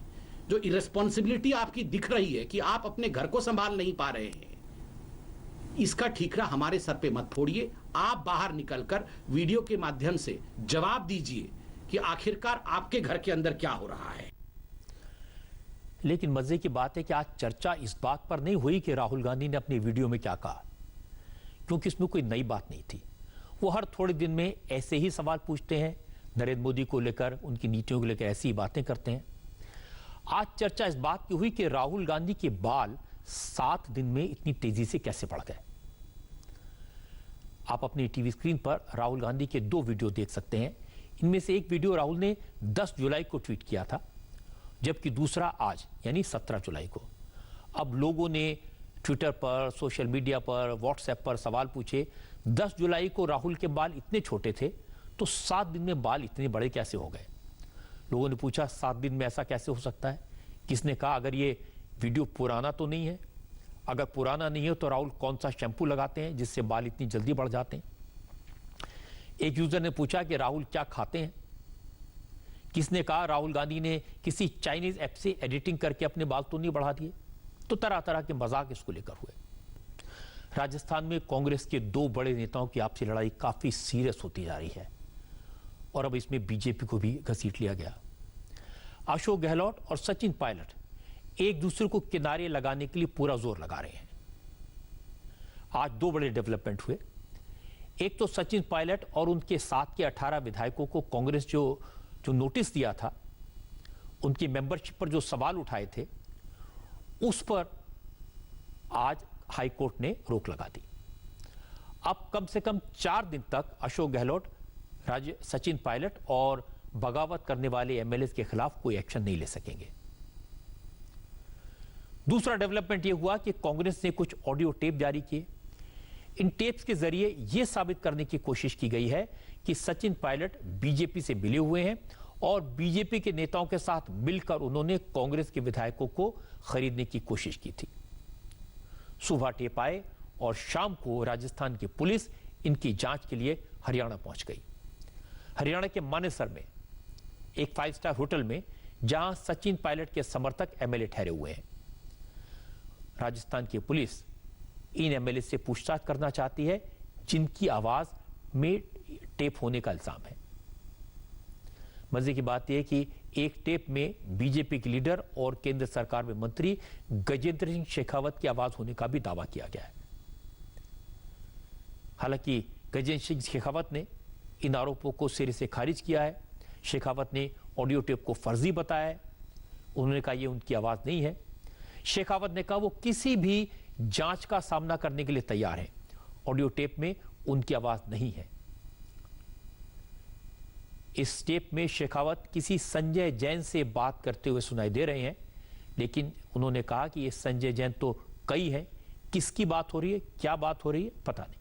जो इरेस्पॉन्सिबिलिटी आपकी दिख रही है कि आप अपने घर को संभाल नहीं पा रहे हैं, इसका ठीकरा हमारे सर पे मत फोड़िए। आप बाहर निकलकर वीडियो के माध्यम से जवाब दीजिए कि आखिरकार आपके घर के अंदर क्या हो रहा है। लेकिन मजे की बात है कि आज चर्चा इस बात पर नहीं हुई कि राहुल गांधी ने अपनी वीडियो में क्या कहा, क्योंकि इसमें कोई नई बात नहीं थी। वो हर थोड़े दिन में ऐसे ही सवाल पूछते हैं, नरेंद्र मोदी को लेकर, उनकी नीतियों को लेकर ऐसी ही बातें करते हैं। आज चर्चा इस बात की हुई कि राहुल गांधी के बाल 7 दिन में इतनी तेजी से कैसे बढ़ गए। आप अपनी टीवी स्क्रीन पर राहुल गांधी के 2 वीडियो देख सकते हैं। इनमें से एक वीडियो राहुल ने 10 जुलाई को ट्वीट किया था, जबकि दूसरा आज यानी 17 जुलाई को। अब लोगों ने ट्विटर पर, सोशल मीडिया पर, व्हाट्सएप पर सवाल पूछे, 10 जुलाई को राहुल के बाल इतने छोटे थे तो 7 दिन में बाल इतने बड़े कैसे हो गए। लोगों ने पूछा 7 दिन में ऐसा कैसे हो सकता है। किसने कहा अगर ये वीडियो पुराना तो नहीं है, अगर पुराना नहीं है तो राहुल कौन सा शैम्पू लगाते हैं जिससे बाल इतनी जल्दी बढ़ जाते हैं। एक यूजर ने पूछा कि राहुल क्या खाते हैं। किसने कहा राहुल गांधी ने किसी चाइनीज ऐप से एडिटिंग करके अपने बाल तो नहीं बढ़ा दिए। तो तरह तरह के मजाक इसको लेकर हुए। राजस्थान में कांग्रेस के 2 बड़े नेताओं की आपसी लड़ाई काफी सीरियस होती जा रही है और अब इसमें बीजेपी को भी घसीट लिया गया। अशोक गहलोत और सचिन पायलट एक दूसरे को किनारे लगाने के लिए पूरा जोर लगा रहे हैं। आज 2 बड़े डेवलपमेंट हुए। एक तो सचिन पायलट और उनके साथ के 18 विधायकों को कांग्रेस जो नोटिस दिया था, उनकी मेंबरशिप पर जो सवाल उठाए थे, उस पर आज हाईकोर्ट ने रोक लगा दी। अब कम से कम 4 दिन तक अशोक गहलोत, सचिन पायलट और बगावत करने वाले एमएलए के खिलाफ कोई एक्शन नहीं ले सकेंगे। दूसरा डेवलपमेंट यह हुआ कि कांग्रेस ने कुछ ऑडियो टेप जारी किए। इन टेप्स के जरिए यह साबित करने की कोशिश की गई है कि सचिन पायलट बीजेपी से मिले हुए हैं और बीजेपी के नेताओं के साथ मिलकर उन्होंने कांग्रेस के विधायकों को खरीदने की कोशिश की थी। सुबह टेप आए और शाम को राजस्थान की पुलिस इनकी जांच के लिए हरियाणा पहुंच गई। हरियाणा के मानेसर में एक 5 स्टार होटल में, जहां सचिन पायलट के समर्थक एमएलए ठहरे हुए हैं। राजस्थान की पुलिस इन एमएलए से पूछताछ करना चाहती है जिनकी आवाज में टेप होने का इल्जाम है। मजे की बात यह कि एक टेप में बीजेपी के लीडर और केंद्र सरकार में मंत्री गजेंद्र सिंह शेखावत की आवाज होने का भी दावा किया गया है। हालांकि गजेंद्र सिंह शेखावत ने इन आरोपों को सिरे से खारिज किया है। शेखावत ने ऑडियो टेप को फर्जी बताया है। उन्होंने कहा यह उनकी आवाज नहीं है। शेखावत ने कहा वो किसी भी जांच का सामना करने के लिए तैयार है। ऑडियो टेप में उनकी आवाज नहीं है। इस टेप में शेखावत किसी संजय जैन से बात करते हुए सुनाई दे रहे हैं। लेकिन उन्होंने कहा कि ये संजय जैन तो कई है, किसकी बात हो रही है, क्या बात हो रही है, पता नहीं।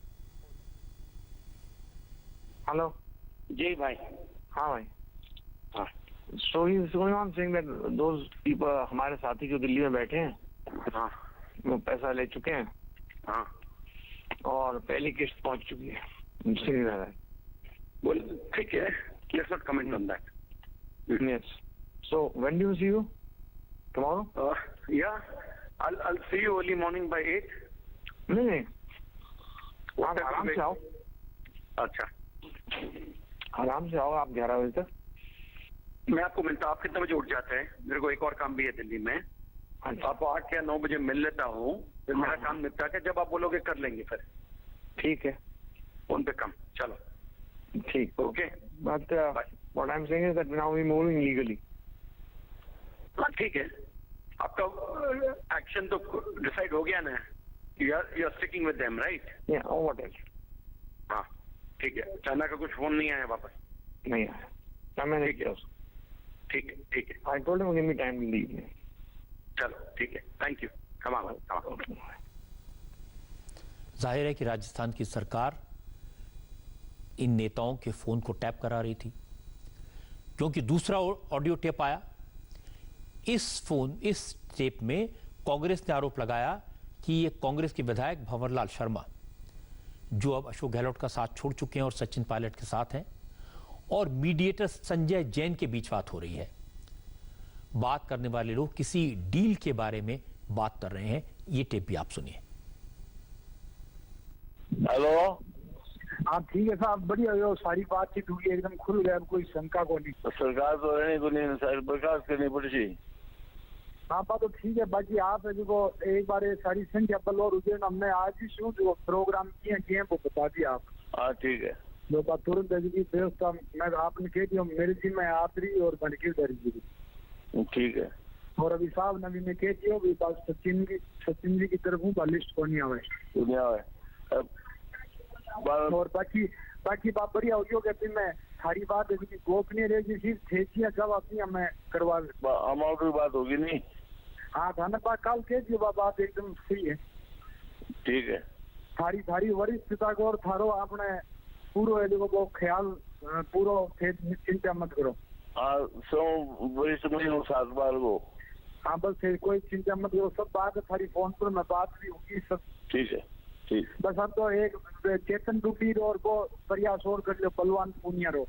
हेलो जी भाई। हाँ भाई। हाँ so he is going on saying that those people, हमारे साथी जो दिल्ली में बैठे हैं, हाँ वो पैसा ले चुके हैं हाँ और पहली किस्त पहुंच चुकी है श्रीनगर। बोल ठीक है, let's not comment on that. Yes, so when do you see you tomorrow? Yeah I'll see you early morning by 8. नहीं नहीं, What आप time आराम will से आओ, be? अच्छा, आराम से आओ आप 11 बजे तक। मैं आपको मिलता हूँ। आप कितने बजे उठ जाते हैं? मेरे को एक और काम भी है दिल्ली में। अच्छा, आपको 8 या 9 बजे मिल लेता हूँ, फिर मेरा हाँ। काम निपटा के जब आप बोलोगे कर लेंगे, फिर ठीक है, फोन पे कम। चलो ठीक। Okay, but Bye. What I am saying is that now we moving legally. हाँ ठीक है। आपका एक्शन तो डिसाइड हो गया ना? You are sticking with them, right? या व्हाट एल्स? हाँ ठीक है। चाइना का कुछ फोन नहीं आया वापस? नहीं आया, मैंने ठीक है। किया उसको। ठीक है ठीक है, I told him give me time to leave. चलो ठीक है, थैंक यू। Come on. जाहिर है कि राजस्थान की सरकार इन नेताओं के फोन को टैप करा रही थी, क्योंकि दूसरा ऑडियो टेप आया। इस टेप में कांग्रेस ने आरोप लगाया कि ये कांग्रेस के विधायक भंवरलाल शर्मा, जो अब अशोक गहलोत का साथ छोड़ चुके हैं और सचिन पायलट के साथ हैं, और मीडिएटर संजय जैन के बीच बात हो रही है। बात करने वाले लोग किसी डील के बारे में बात कर रहे हैं। ये टेप भी आप सुनिए। हेलो। हाँ ठीक है साहब, बढ़िया हो, सारी बातचीत हुई एकदम खुल गया, अब कोई शंका को नहीं। सरकार तो रहने को नहीं, सारी बर्खास्त करनी पड़ी। हाँ बात तो ठीक है, बाकी आप जो एक बार ये सारी संख्या बल और उसे हमने आज ही शुरू जो प्रोग्राम किए हैं वो बता दिया आप। हाँ ठीक है। जो बात तुरंत है की व्यवस्था मैं आपने कह दिया, मेरे जी में आदरी और बनकी दरी। ठीक है। और अभी साहब नवी ने कह दिया भी बात सचिन जी की तरफ हूँ, लिस्ट को नहीं आवे दुनिया है। और बाकी बात बढ़िया होगी कहती मैं सारी बात है कि गोपनीय रहेगी, सिर्फ ठेकियां जब अपनी हमें करवा अमाउंट की बात होगी नहीं। हाँ थाना बात कल कह दियो, बात एकदम सही है। ठीक है। थारी वरिष्ठता को और थारो आपने पूरा देखो वो ख्याल पूरा चिंता मत करो। हाँ सो वरिष्ठ में हूँ 7 बार को। हाँ बस कोई चिंता मत करो, सब बात थारी फोन पर मैं बात भी होगी सब। ठीक है ठीक। बस हम तो एक चेतन टूटी और वो प्रयास और कर लो, बलवान पुनिया रो।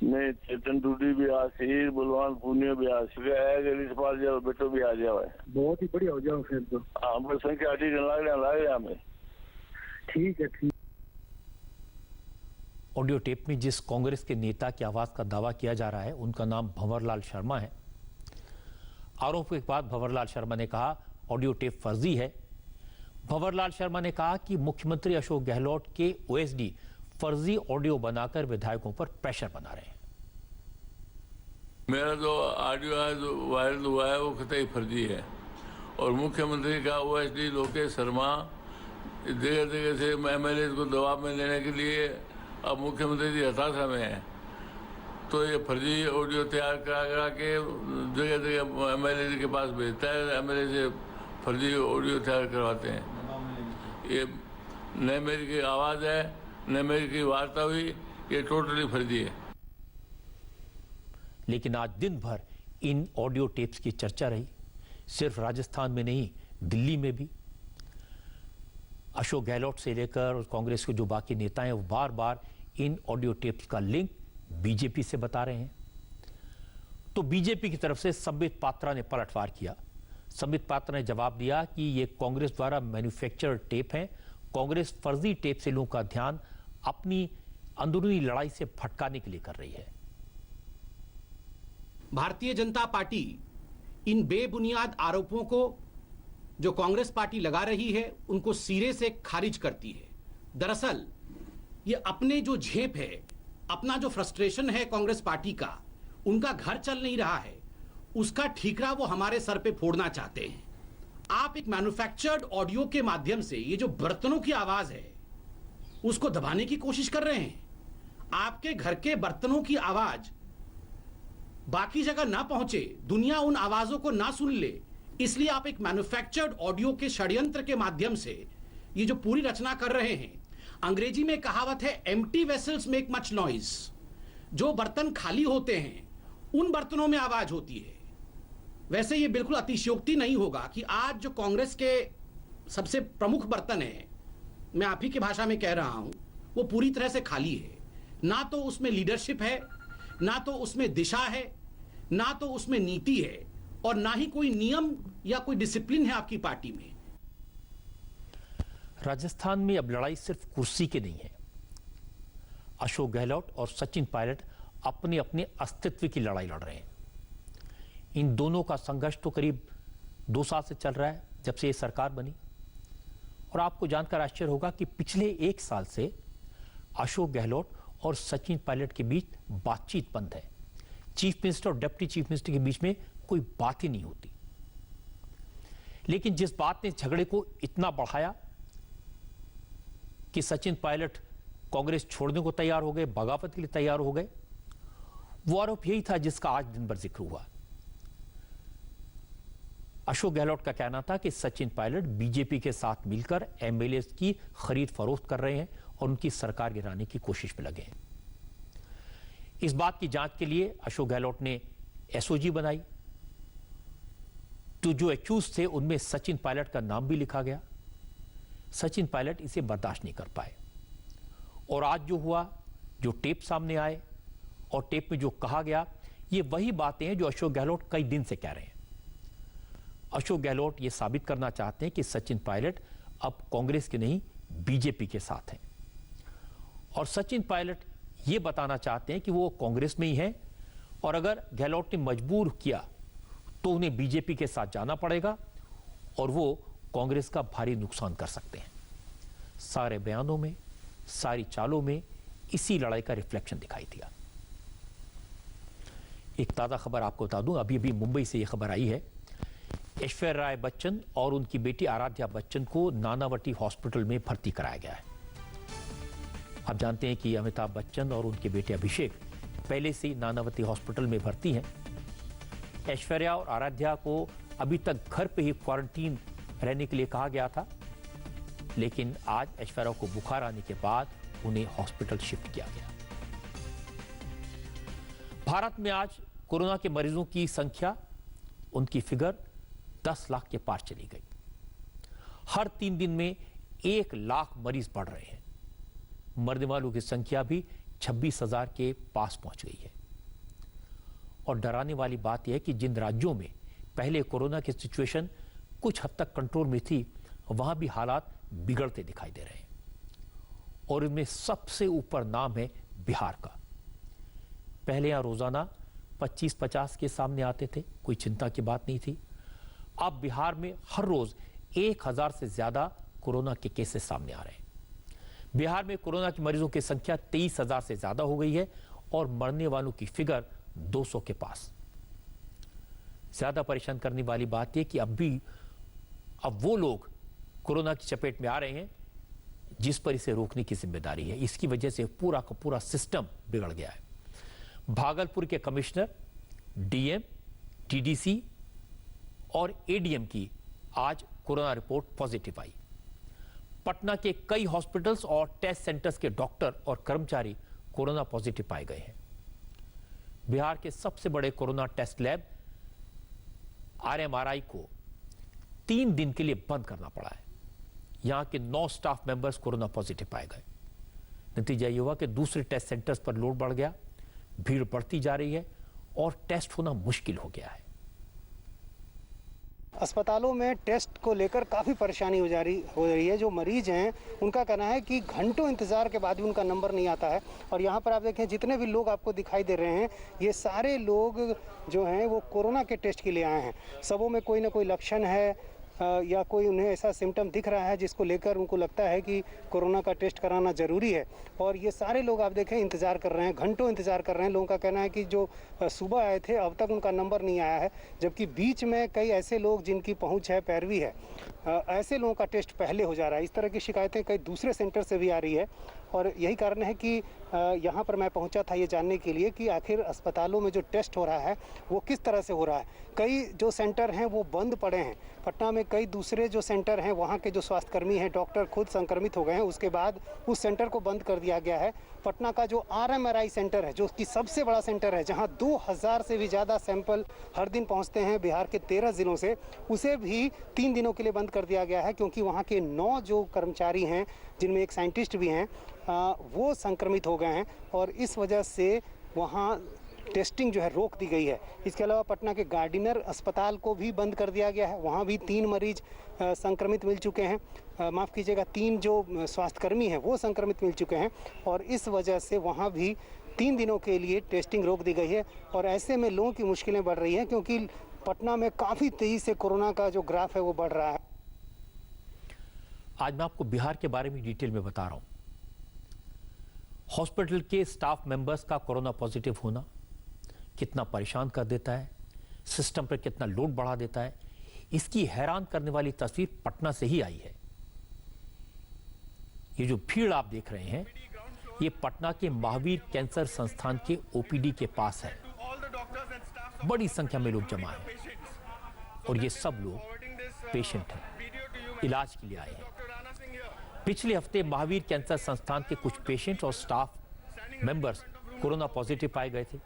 नहीं चेतन टूटी भी आ सी, बलवान पुनिया भी आ चुका है, इस पास जाओ बेटो भी आ जाओ है। बहुत ही बढ़िया हो जाओ फिर तो। हाँ बस संख्या ठीक लाग रहा हमें। ठीक है ठीक। ऑडियो टेप में जिस कांग्रेस के नेता की आवाज का दावा किया जा रहा है, उनका नाम भंवरलाल शर्मा है। आरोप के बाद भंवरलाल शर्मा ने कहा ऑडियो टेप फर्जी है। भंवरलाल शर्मा ने कहा कि मुख्यमंत्री अशोक गहलोत के ओएसडी फर्जी ऑडियो बनाकर विधायकों पर प्रेशर बना रहे हैं। मेरा जो ऑडियो है जो वायरल हुआ है वो कतई फर्जी है, और मुख्यमंत्री का ओएसडी लोकेश शर्मा जगह जगह से एमएलए को दबाव में लेने के लिए अब मुख्यमंत्री की हताशा में है, तो ये फर्जी ऑडियो तैयार करा के जगह जगह एमएलए के पास भेजता है, एमएलए से फर्जी ऑडियो तैयार करवाते हैं। ये न मेरी की आवाज़ है न मेरी की वार्ता हुई, ये टोटली फर्जी है। लेकिन आज दिन भर इन ऑडियो टेप्स की चर्चा रही, सिर्फ राजस्थान में नहीं, दिल्ली में भी। अशोक गहलोत से लेकर और कांग्रेस के जो बाकी नेता हैं वो बार बार इन ऑडियो टेप्स का लिंक बीजेपी से बता रहे हैं। तो बीजेपी की तरफ से संबित पात्रा ने पलटवार किया। संबित पात्रा ने जवाब दिया कि ये कांग्रेस द्वारा मैन्युफैक्चर्ड टेप हैं। कांग्रेस फर्जी टेप से लोगों का ध्यान अपनी अंदरूनी लड़ाई से भटकाने के लिए कर रही है। भारतीय जनता पार्टी इन बेबुनियाद आरोपों को जो कांग्रेस पार्टी लगा रही है उनको सिरे से खारिज करती है। दरअसल ये अपने जो झेप है, अपना जो फ्रस्ट्रेशन है कांग्रेस पार्टी का, उनका घर चल नहीं रहा है, उसका ठीकरा वो हमारे सर पे फोड़ना चाहते हैं। आप एक मैन्युफैक्चर्ड ऑडियो के माध्यम से ये जो बर्तनों की आवाज है उसको दबाने की कोशिश कर रहे हैं। आपके घर के बर्तनों की आवाज बाकी जगह ना पहुंचे, दुनिया उन आवाजों को ना सुन ले, इसलिए आप एक मैन्युफैक्चर्ड ऑडियो के षड्यंत्र के माध्यम से ये जो पूरी रचना कर रहे हैं। अंग्रेजी में कहावत है, empty vessels make much noise. जो बर्तन खाली होते हैं उन बर्तनों में आवाज होती है। वैसे ये बिल्कुल अतिशयोक्ति नहीं होगा कि आज जो कांग्रेस के सबसे प्रमुख बर्तन है, मैं आप ही की भाषा में कह रहा हूं, वो पूरी तरह से खाली है। ना तो उसमें लीडरशिप है, ना तो उसमें दिशा है, ना तो उसमें नीति है, और ना ही कोई नियम या कोई डिसिप्लिन है आपकी पार्टी में। राजस्थान में अब लड़ाई सिर्फ कुर्सी की नहीं है। अशोक गहलोत और सचिन पायलट अपने अपने अस्तित्व की लड़ाई लड़ रहे हैं। इन दोनों का संघर्ष तो करीब 2 साल से चल रहा है, जब से ये सरकार बनी। और आपको जानकर आश्चर्य होगा कि पिछले 1 साल से अशोक गहलोत और सचिन पायलट के बीच बातचीत बंद है। चीफ मिनिस्टर और डिप्टी चीफ मिनिस्टर के बीच में कोई बात ही नहीं होती। लेकिन जिस बात ने झगड़े को इतना बढ़ाया कि सचिन पायलट कांग्रेस छोड़ने को तैयार हो गए, बगावत के लिए तैयार हो गए, वो आरोप यही था जिसका आज दिन भर जिक्र हुआ। अशोक गहलोत का कहना था कि सचिन पायलट बीजेपी के साथ मिलकर एमएलए की खरीद फरोख्त कर रहे हैं और उनकी सरकार गिराने की कोशिश में लगे हैं। इस बात की जांच के लिए अशोक गहलोत ने एसओजी बनाई, तो जो एक्यूज थे उनमें सचिन पायलट का नाम भी लिखा गया। सचिन पायलट इसे बर्दाश्त नहीं कर पाए और आज जो हुआ, जो टेप सामने आए और टेप में जो कहा गया, ये वही बातें हैं जो अशोक गहलोत कई दिन से कह रहे हैं। अशोक गहलोत ये साबित करना चाहते हैं कि सचिन पायलट अब कांग्रेस के नहीं, बीजेपी के साथ हैं। और सचिन पायलट ये बताना चाहते हैं कि वो कांग्रेस में ही हैं और अगर गहलोत ने मजबूर किया तो उन्हें बीजेपी के साथ जाना पड़ेगा और वो कांग्रेस का भारी नुकसान कर सकते हैं। सारे बयानों में, सारी चालों में इसी लड़ाई का रिफ्लेक्शन दिखाई दिया। एक ताजा खबर आपको बता दूं, अभी अभी मुंबई से यह खबर आई है। ऐश्वर्या राय बच्चन और उनकी बेटी आराध्या बच्चन को नानावटी हॉस्पिटल में भर्ती कराया गया है। आप जानते हैं कि अमिताभ बच्चन और उनके बेटे अभिषेक पहले से ही नानावती हॉस्पिटल में भर्ती हैं। ऐश्वर्या और आराध्या को अभी तक घर पे ही क्वारंटीन रहने के लिए कहा गया था, लेकिन आज ऐश्वर्या को बुखार आने के बाद उन्हें हॉस्पिटल शिफ्ट किया गया। भारत में आज कोरोना के मरीजों की संख्या, उनकी फिगर 10 लाख के पार चली गई। हर 3 दिन में 1 लाख मरीज बढ़ रहे हैं। मरने वालों की संख्या भी 26,000 के पास पहुंच गई है। और डराने वाली बात यह है कि जिन राज्यों में पहले कोरोना की सिचुएशन कुछ हद तक कंट्रोल में थी, वहां भी हालात बिगड़ते दिखाई दे रहे हैं। और इनमें सबसे ऊपर नाम है बिहार का। पहले यहां रोजाना 25-50 के सामने आते थे, कोई चिंता की बात नहीं थी। अब बिहार में हर रोज 1000 से ज्यादा कोरोना के केसेस सामने आ रहे हैं। बिहार में कोरोना के मरीजों की संख्या 23,000 से ज्यादा हो गई है और मरने वालों की फिगर 200 के पास। ज्यादा परेशान करने वाली बात यह कि अब वो लोग कोरोना की चपेट में आ रहे हैं जिस पर इसे रोकने की जिम्मेदारी है। इसकी वजह से पूरा का पूरा सिस्टम बिगड़ गया है। भागलपुर के कमिश्नर, डीएम, टीडीसी और एडीएम की आज कोरोना रिपोर्ट पॉजिटिव आई। पटना के कई हॉस्पिटल्स और टेस्ट सेंटर्स के डॉक्टर और कर्मचारी कोरोना पॉजिटिव पाए गए हैं। बिहार के सबसे बड़े कोरोना टेस्ट लैब आरएमआरआई को 3 दिन के लिए बंद करना पड़ा है। यहां के 9 स्टाफ मेंबर्स कोरोना पॉजिटिव पाए गए। नतीजा यह हुआ कि दूसरे टेस्ट सेंटर्स पर लोड बढ़ गया, भीड़ बढ़ती जा रही है और टेस्ट होना मुश्किल हो गया है। अस्पतालों में टेस्ट को लेकर काफ़ी परेशानी हो रही है। जो मरीज हैं उनका कहना है कि घंटों इंतज़ार के बाद भी उनका नंबर नहीं आता है। और यहाँ पर आप देखें, जितने भी लोग आपको दिखाई दे रहे हैं, ये सारे लोग जो हैं वो कोरोना के टेस्ट के लिए आए हैं। सबों में कोई ना कोई लक्षण है या कोई उन्हें ऐसा सिम्टम दिख रहा है जिसको लेकर उनको लगता है कि कोरोना का टेस्ट कराना ज़रूरी है। और ये सारे लोग आप देखें इंतज़ार कर रहे हैं, घंटों इंतज़ार कर रहे हैं। लोगों का कहना है कि जो सुबह आए थे अब तक उनका नंबर नहीं आया है, जबकि बीच में कई ऐसे लोग जिनकी पहुंच है, पैरवी है, ऐसे लोगों का टेस्ट पहले हो जा रहा है। इस तरह की शिकायतें कई दूसरे सेंटर से भी आ रही है और यही कारण है कि यहाँ पर मैं पहुँचा था ये जानने के लिए कि आखिर अस्पतालों में जो टेस्ट हो रहा है वो किस तरह से हो रहा है। कई जो सेंटर हैं वो बंद पड़े हैं। पटना में कई दूसरे जो सेंटर हैं वहाँ के जो स्वास्थ्यकर्मी हैं, डॉक्टर खुद संक्रमित हो गए हैं, उसके बाद उस सेंटर को बंद कर दिया गया है। पटना का जो RMRI सेंटर है, जो कि सबसे बड़ा सेंटर है, जहाँ 2000 से भी ज़्यादा सैंपल हर दिन पहुँचते हैं बिहार के 13 ज़िलों से, उसे भी 3 दिनों के लिए बंद कर दिया गया है क्योंकि वहाँ के 9 जो कर्मचारी हैं, जिनमें एक साइंटिस्ट भी हैं, वो संक्रमित हो गए हैं और इस वजह से वहाँ टेस्टिंग जो है रोक दी गई है। इसके अलावा पटना के गार्डिनर अस्पताल को भी बंद कर दिया गया है। वहाँ भी 3 मरीज संक्रमित मिल चुके हैं। माफ़ कीजिएगा, 3 जो स्वास्थ्यकर्मी हैं वो संक्रमित मिल चुके हैं और इस वजह से वहाँ भी 3 दिनों के लिए टेस्टिंग रोक दी गई है। और ऐसे में लोगों की मुश्किलें बढ़ रही हैं क्योंकि पटना में काफ़ी तेज़ी से कोरोना का जो ग्राफ है वो बढ़ रहा है। आज मैं आपको बिहार के बारे में डिटेल में बता रहा हूं। हॉस्पिटल के स्टाफ मेंबर्स का कोरोना पॉजिटिव होना कितना परेशान कर देता है, सिस्टम पर कितना लोड बढ़ा देता है, इसकी हैरान करने वाली तस्वीर पटना से ही आई है। ये जो भीड़ आप देख रहे हैं, ये पटना के महावीर कैंसर संस्थान के OPD के पास है। बड़ी संख्या में लोग जमा हैं और ये सब लोग पेशेंट हैं, इलाज के लिए आए हैं। पिछले हफ्ते महावीर कैंसर संस्थान के कुछ पेशेंट और स्टाफ मेंबर्स कोरोना पॉजिटिव पाए गए थे।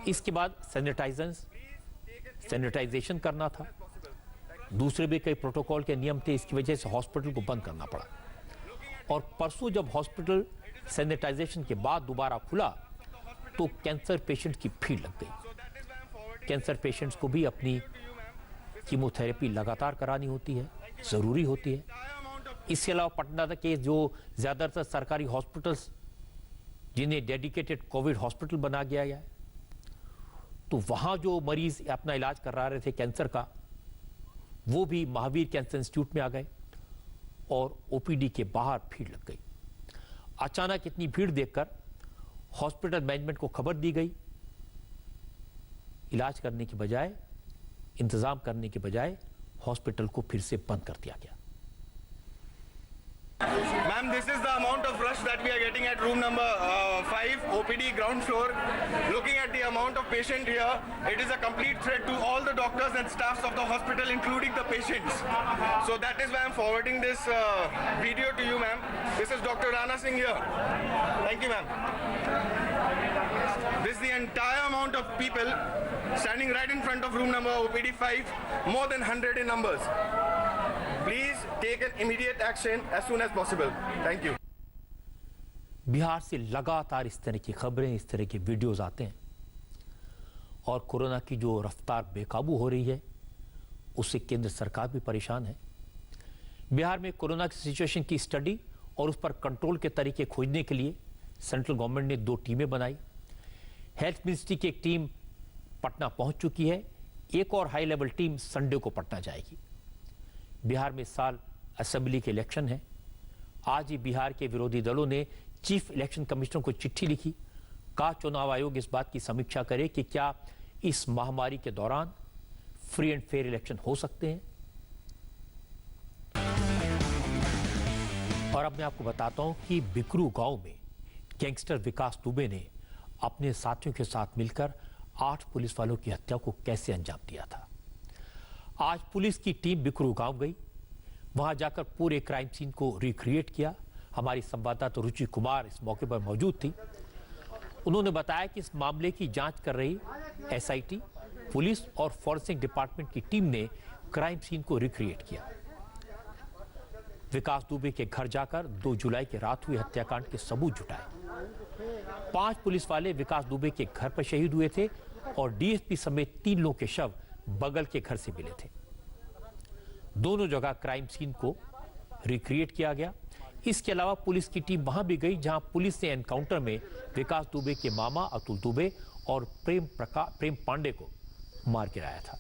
इसके बाद सैनिटाइजेशन करना था, दूसरे भी कई प्रोटोकॉल के नियम थे, इसकी वजह से हॉस्पिटल को बंद करना पड़ा। और परसों जब हॉस्पिटल सैनिटाइजेशन के बाद दोबारा खुला तो कैंसर पेशेंट की भीड़ लग गई। कैंसर पेशेंट्स को भी अपनी कीमोथेरेपी लगातार करानी होती है, जरूरी होती है। इसके अलावा पटना के जो ज्यादातर सरकारी हॉस्पिटल्स जिन्हें डेडिकेटेड कोविड हॉस्पिटल बना गया है, तो वहां जो मरीज अपना इलाज करा रहे थे कैंसर का, वो भी महावीर कैंसर इंस्टीट्यूट में आ गए और OPD के बाहर भीड़ लग गई। अचानक इतनी भीड़ देखकर हॉस्पिटल मैनेजमेंट को खबर दी गई। इलाज करने के बजाय, इंतजाम करने के बजाय हॉस्पिटल को फिर से बंद कर दिया गया। Ma'am, this is the amount of rush that we are getting at room number 5, OPD ground floor. Looking at the amount of patient here, it is a complete threat to all the doctors and staffs of the hospital, including the patients. So that is why I'm forwarding this video to you, ma'am. This is Dr. Rana Singh here. Thank you, ma'am. This is the entire amount of people standing right in front of room number OPD 5, more than 100 in numbers. Please take an immediate action as soon as possible. Thank you. Bihar से लगातार इस तरह की खबरें, इस तरह के videos आते हैं और कोरोना की जो रफ्तार बेकाबू हो रही है उससे केंद्र सरकार भी परेशान है। बिहार में कोरोना की सिचुएशन की स्टडी और उस पर कंट्रोल के तरीके खोजने के लिए सेंट्रल गवर्नमेंट ने 2 टीमें बनाई। हेल्थ मिनिस्ट्री की एक टीम पटना पहुंच चुकी है, एक और हाई लेवल टीम संडे को पटना जाएगी। बिहार में इस साल असेंबली के इलेक्शन है। आज ही बिहार के विरोधी दलों ने चीफ इलेक्शन कमिश्नर को चिट्ठी लिखी, कहा चुनाव आयोग इस बात की समीक्षा करे कि क्या इस महामारी के दौरान फ्री एंड फेयर इलेक्शन हो सकते हैं। और अब मैं आपको बताता हूं कि बिकरू गांव में गैंगस्टर विकास दुबे ने अपने साथियों के साथ मिलकर 8 पुलिस वालों की हत्या को कैसे अंजाम दिया था। आज पुलिस की टीम बिकरू गांव गई, वहां जाकर पूरे क्राइम सीन को रिक्रिएट किया। हमारी संवाददाता रुचि कुमार इस मौके पर मौजूद थी। उन्होंने बताया कि इस मामले की जांच कर रही SIT, पुलिस और फॉरेंसिक डिपार्टमेंट की टीम ने क्राइम सीन को रिक्रिएट किया। विकास दुबे के घर जाकर 2 जुलाई की रात हुए हत्याकांड के सबूत जुटाए। 5 पुलिस वाले विकास दुबे के घर पर शहीद हुए थे और DSP समेत 3 लोगों के शव बगल के घर से मिले थे। दोनों जगह क्राइम सीन को रिक्रिएट किया गया। इसके अलावा पुलिस की टीम वहां भी गई जहां पुलिस ने एनकाउंटर में विकास दुबे के मामा अतुल दुबे और प्रेम पांडे को मार गिराया था।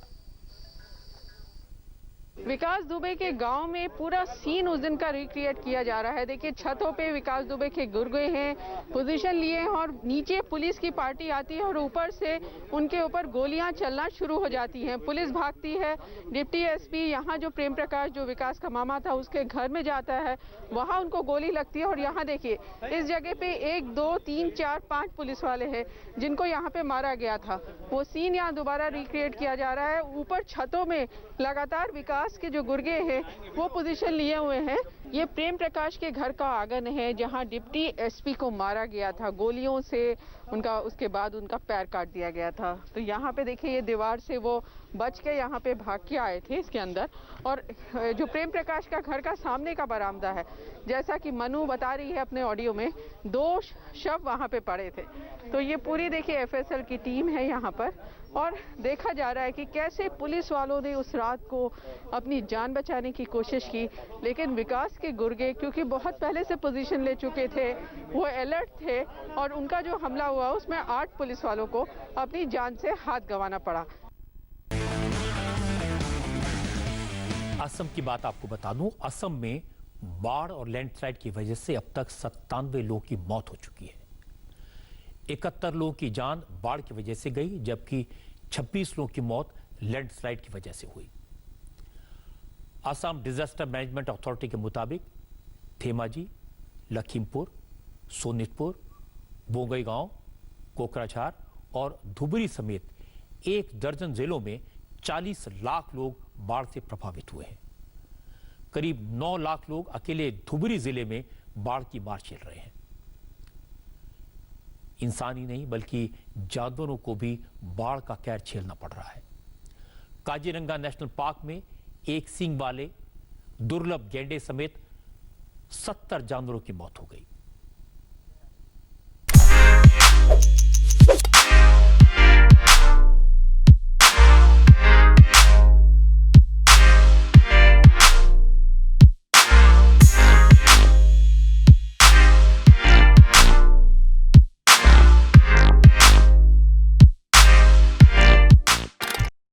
विकास दुबे के गांव में पूरा सीन उस दिन का रिक्रिएट किया जा रहा है। देखिए छतों पे विकास दुबे के गुर्गे हैं, पोजीशन लिए हैं और नीचे पुलिस की पार्टी आती है और ऊपर से उनके ऊपर गोलियां चलना शुरू हो जाती हैं। पुलिस भागती है। डिप्टी एसपी यहाँ जो प्रेम प्रकाश जो विकास का मामा था उसके घर में जाता है, वहाँ उनको गोली लगती है। और यहाँ देखिए इस जगह पे 1 2 3 4 5 पुलिस वाले हैं जिनको यहाँ पे मारा गया था। वो सीन यहाँ दोबारा रिक्रिएट किया जा रहा है। ऊपर छतों में लगातार विकास के जो गुर्गे हैं वो पोजीशन लिए हुए हैं। ये प्रेम प्रकाश के घर का आंगन है जहां डिप्टी एसपी को मारा गया था गोलियों से। उसके बाद उनका पैर काट दिया गया था। तो यहाँ पे देखिए ये दीवार से वो बच के यहाँ पे भाग के आए थे इसके अंदर। और जो प्रेम प्रकाश का घर का सामने का बरामदा है, जैसा कि मनु बता रही है अपने ऑडियो में, 2 शव वहाँ पे पड़े थे। तो ये पूरी देखिए एफएसएल की टीम है यहाँ पर और देखा जा रहा है कि कैसे पुलिस वालों ने उस रात को अपनी जान बचाने की कोशिश की, लेकिन विकास के गुर्गे क्योंकि बहुत पहले से पोजीशन ले चुके थे, वो अलर्ट थे और उनका जो हमला हुआ उसमें 8 पुलिस वालों को अपनी जान से हाथ गंवाना पड़ा। असम की बात आपको बता दूं, असम में बाढ़ और लैंडस्लाइड की वजह से अब तक 97 लोगों की मौत हो चुकी है। 71 लोगों की जान बाढ़ की वजह से गई, जबकि 26 लोगों की मौत लैंडस्लाइड की वजह से हुई। असम डिजास्टर मैनेजमेंट अथॉरिटी के मुताबिक धेमाजी, लखीमपुर, सोनितपुर, बोंगईगांव, कोकराझार और धुबरी समेत 1 दर्जन जिलों में 40 लाख लोग बाढ़ से प्रभावित हुए हैं। करीब 9 लाख लोग अकेले धुबरी जिले में बाढ़ की मार झेल रहे हैं। इंसान ही नहीं बल्कि जानवरों को भी बाढ़ का कहर झेलना पड़ रहा है। काजीरंगा नेशनल पार्क में एक सींग वाले दुर्लभ गैंडे समेत 70 जानवरों की मौत हो गई।